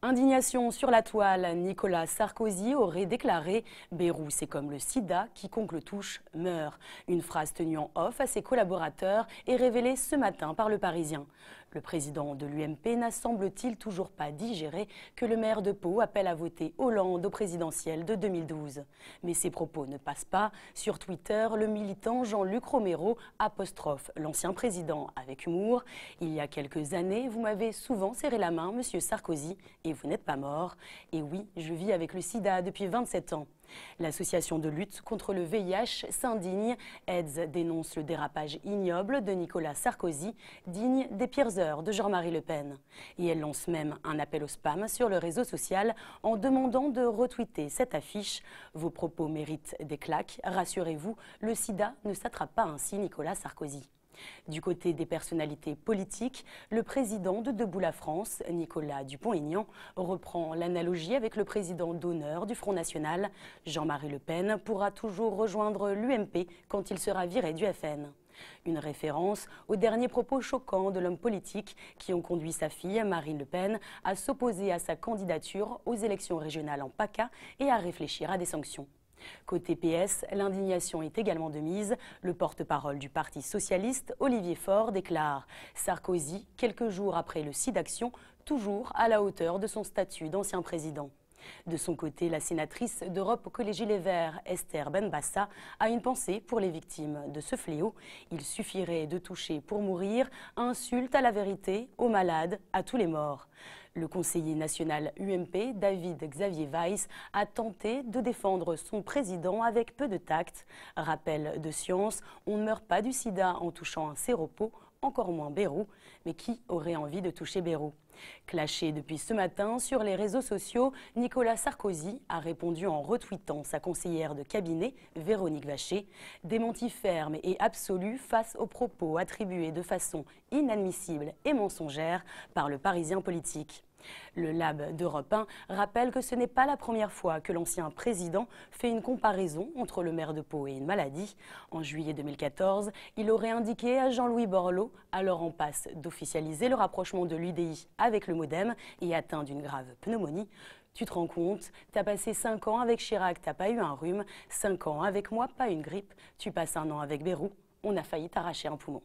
Indignation sur la toile, Nicolas Sarkozy aurait déclaré « Bayrou, c'est comme le sida, quiconque le touche meurt ». Une phrase tenue en off à ses collaborateurs et révélée ce matin par Le Parisien. Le président de l'UMP n'a semble-t-il toujours pas digéré que le maire de Pau appelle à voter Hollande au présidentiel de 2012. Mais ces propos ne passent pas. Sur Twitter, le militant Jean-Luc Romero apostrophe l'ancien président avec humour. « Il y a quelques années, vous m'avez souvent serré la main, monsieur Sarkozy, et vous n'êtes pas mort. Et oui, je vis avec le sida depuis 27 ans. » L'association de lutte contre le VIH s'indigne. AIDS dénonce le dérapage ignoble de Nicolas Sarkozy, digne des pires heures de Jean-Marie Le Pen. Et elle lance même un appel au spam sur le réseau social en demandant de retweeter cette affiche. Vos propos méritent des claques. Rassurez-vous, le sida ne s'attrape pas ainsi, Nicolas Sarkozy. Du côté des personnalités politiques, le président de Debout la France, Nicolas Dupont-Aignan, reprend l'analogie avec le président d'honneur du Front National. Jean-Marie Le Pen pourra toujours rejoindre l'UMP quand il sera viré du FN. Une référence aux derniers propos choquants de l'homme politique qui ont conduit sa fille, Marine Le Pen, à s'opposer à sa candidature aux élections régionales en PACA et à réfléchir à des sanctions. Côté PS, l'indignation est également de mise. Le porte-parole du Parti socialiste, Olivier Faure, déclare « Sarkozy, quelques jours après le SIDAction, toujours à la hauteur de son statut d'ancien président ». De son côté, la sénatrice d'Europe Écologie Les Verts, Esther Benbassa, a une pensée pour les victimes de ce fléau. Il suffirait de toucher pour mourir, insulte à la vérité, aux malades, à tous les morts. Le conseiller national UMP, David Xavier Weiss, a tenté de défendre son président avec peu de tact. Rappel de science, on ne meurt pas du sida en touchant un séropos, encore moins Bayrou. Mais qui aurait envie de toucher Bayrou? Clashé depuis ce matin sur les réseaux sociaux, Nicolas Sarkozy a répondu en retweetant sa conseillère de cabinet, Véronique Vacher. Démenti ferme et absolu face aux propos attribués de façon inadmissible et mensongère par le Parisien politique. Le Lab d'Europe 1 rappelle que ce n'est pas la première fois que l'ancien président fait une comparaison entre le maire de Pau et une maladie. En juillet 2014, il aurait indiqué à Jean-Louis Borloo, alors en passe d'officialiser le rapprochement de l'UDI avec le MoDem et atteint d'une grave pneumonie. Tu te rends compte, t'as passé 5 ans avec Chirac, t'as pas eu un rhume, 5 ans avec moi, pas une grippe, tu passes 1 an avec Bayrou, on a failli t'arracher un poumon.